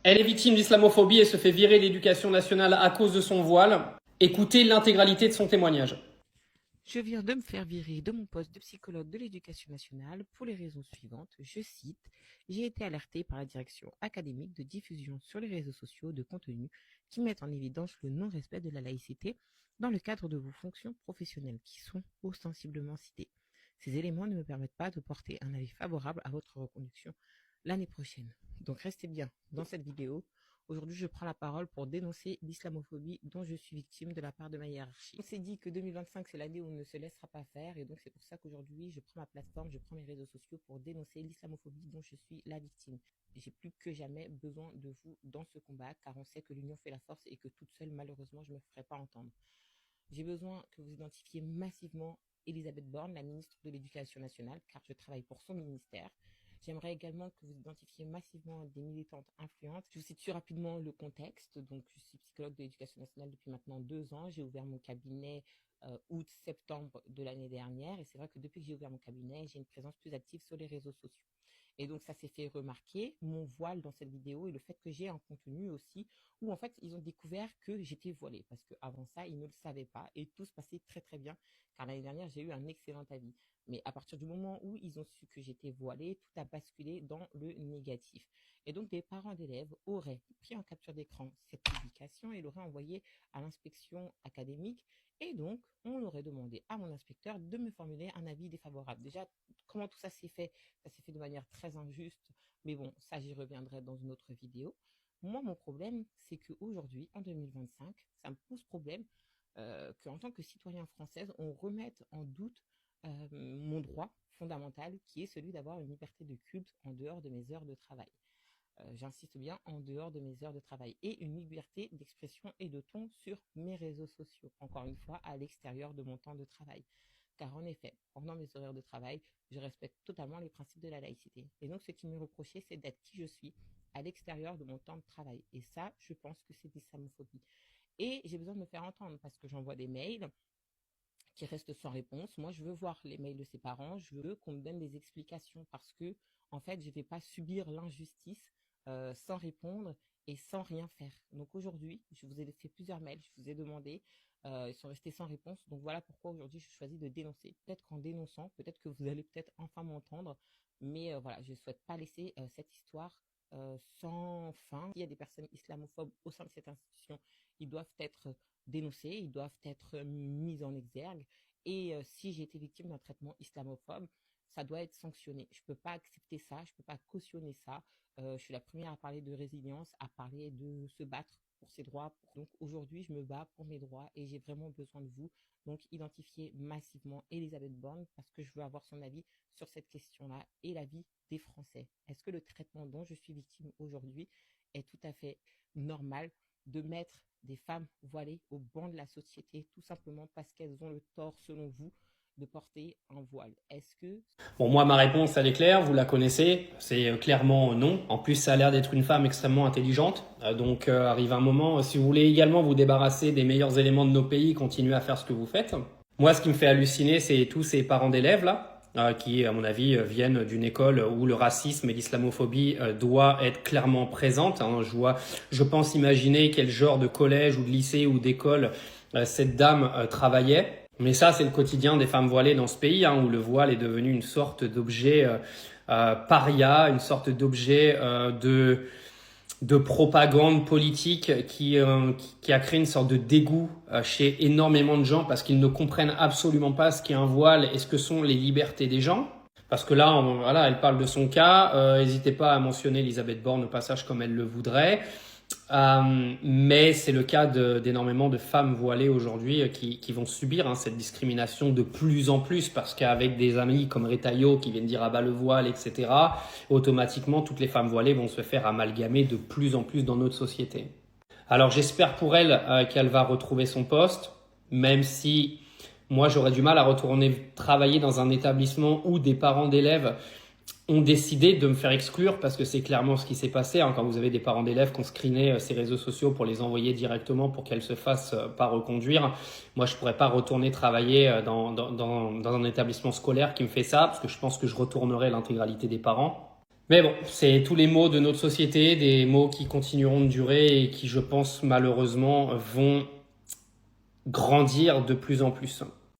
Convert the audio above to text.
Elle est victime d'islamophobie et se fait virer de l'éducation nationale à cause de son voile. Écoutez l'intégralité de son témoignage. Je viens de me faire virer de mon poste de psychologue de l'éducation nationale pour les raisons suivantes. Je cite, j'ai été alertée par la direction académique de diffusion sur les réseaux sociaux de contenus qui mettent en évidence le non-respect de la laïcité dans le cadre de vos fonctions professionnelles qui sont ostensiblement citées. Ces éléments ne me permettent pas de porter un avis favorable à votre reconduction l'année prochaine. Donc restez bien dans cette vidéo. Aujourd'hui, je prends la parole pour dénoncer l'islamophobie dont je suis victime de la part de ma hiérarchie. On s'est dit que 2025, c'est l'année où on ne se laissera pas faire et donc c'est pour ça qu'aujourd'hui, je prends ma plateforme, je prends mes réseaux sociaux pour dénoncer l'islamophobie dont je suis la victime. J'ai plus que jamais besoin de vous dans ce combat car on sait que l'union fait la force et que toute seule, malheureusement, je ne me ferai pas entendre. J'ai besoin que vous identifiez massivement Elisabeth Borne, la ministre de l'Éducation nationale, car je travaille pour son ministère. J'aimerais également que vous identifiez massivement des militantes influentes. Je vous situe rapidement le contexte. Donc, je suis psychologue de l'éducation nationale depuis maintenant 2 ans. J'ai ouvert mon cabinet août-septembre de l'année dernière. Et c'est vrai que depuis que j'ai ouvert mon cabinet, j'ai une présence plus active sur les réseaux sociaux. Et donc, ça s'est fait remarquer, mon voile dans cette vidéo et le fait que j'ai un contenu aussi où, en fait, ils ont découvert que j'étais voilée. Parce qu'avant ça, ils ne le savaient pas et tout se passait très, très bien. Car l'année dernière, j'ai eu un excellent avis. Mais à partir du moment où ils ont su que j'étais voilée, tout a basculé dans le négatif. Et donc, des parents d'élèves auraient pris en capture d'écran cette publication et l'auraient envoyée à l'inspection académique. Et donc, on aurait demandé à mon inspecteur de me formuler un avis défavorable. Déjà, comment tout ça s'est fait? Ça s'est fait de manière très injuste. Mais bon, ça, j'y reviendrai dans une autre vidéo. Moi, mon problème, c'est qu'aujourd'hui, en 2025, ça me pose problème qu'en tant que citoyen française, on remette en doute mon droit fondamental qui est celui d'avoir une liberté de culte en dehors de mes heures de travail. J'insiste bien, en dehors de mes heures de travail et une liberté d'expression et de ton sur mes réseaux sociaux, encore une fois, à l'extérieur de mon temps de travail. Car en effet, pendant mes horaires de travail, je respecte totalement les principes de la laïcité. Et donc, ce qui m'est reproché, c'est d'être qui je suis à l'extérieur de mon temps de travail. Et ça, je pense que c'est l'islamophobie. Et j'ai besoin de me faire entendre parce que j'envoie des mails qui restent sans réponse. Moi, je veux voir les mails de ses parents. Je veux qu'on me donne des explications parce que, en fait, je ne vais pas subir l'injustice sans répondre et sans rien faire. Donc aujourd'hui, je vous ai fait plusieurs mails, je vous ai demandé, ils sont restés sans réponse. Donc voilà pourquoi aujourd'hui je choisis de dénoncer. Peut-être qu'en dénonçant, peut-être que vous allez peut-être enfin m'entendre, mais voilà, je ne souhaite pas laisser cette histoire sans fin. S'il y a des personnes islamophobes au sein de cette institution, ils doivent être dénoncés, ils doivent être mis en exergue. Et si j'ai été victime d'un traitement islamophobe, ça doit être sanctionné. Je ne peux pas accepter ça, je ne peux pas cautionner ça. Je suis la première à parler de résilience, à parler de se battre pour ses droits. Donc aujourd'hui, je me bats pour mes droits et j'ai vraiment besoin de vous. Donc identifiez massivement Elisabeth Borne parce que je veux avoir son avis sur cette question-là et l'avis des Français. Est-ce que le traitement dont je suis victime aujourd'hui est tout à fait normal de mettre des femmes voilées au banc de la société tout simplement parce qu'elles ont le tort, selon vous, de porter un voile? Est-ce que... Bon, moi, ma réponse, elle est claire, vous la connaissez, c'est clairement non. En plus, ça a l'air d'être une femme extrêmement intelligente. Donc, arrive un moment, si vous voulez également vous débarrasser des meilleurs éléments de nos pays, continuez à faire ce que vous faites. Moi, ce qui me fait halluciner, c'est tous ces parents d'élèves, là, qui, à mon avis, viennent d'une école où le racisme et l'islamophobie doit être clairement présente. Je pense imaginer quel genre de collège ou de lycée ou d'école cette dame travaillait. Mais ça, c'est le quotidien des femmes voilées dans ce pays, où le voile est devenu une sorte d'objet paria, une sorte d'objet de propagande politique qui a créé une sorte de dégoût chez énormément de gens parce qu'ils ne comprennent absolument pas ce qu'est un voile et ce que sont les libertés des gens. Parce que là, voilà, elle parle de son cas. N'hésitez pas à mentionner Elisabeth Borne au passage comme elle le voudrait. Mais c'est le cas d'énormément de femmes voilées aujourd'hui qui vont subir cette discrimination de plus en plus parce qu'avec des amis comme Retailleau qui viennent dire ah bah le voile, etc., automatiquement toutes les femmes voilées vont se faire amalgamer de plus en plus dans notre société. Alors j'espère pour elle qu'elle va retrouver son poste, même si moi j'aurais du mal à retourner travailler dans un établissement où des parents d'élèves ont décidé de me faire exclure parce que c'est clairement ce qui s'est passé. Quand vous avez des parents d'élèves qui ont screené ces réseaux sociaux pour les envoyer directement pour qu'elles se fassent pas reconduire, moi je pourrais pas retourner travailler dans un établissement scolaire qui me fait ça parce que je pense que je retournerai l'intégralité des parents. Mais bon, c'est tous les maux de notre société, des maux qui continueront de durer et qui, je pense, malheureusement, vont grandir de plus en plus.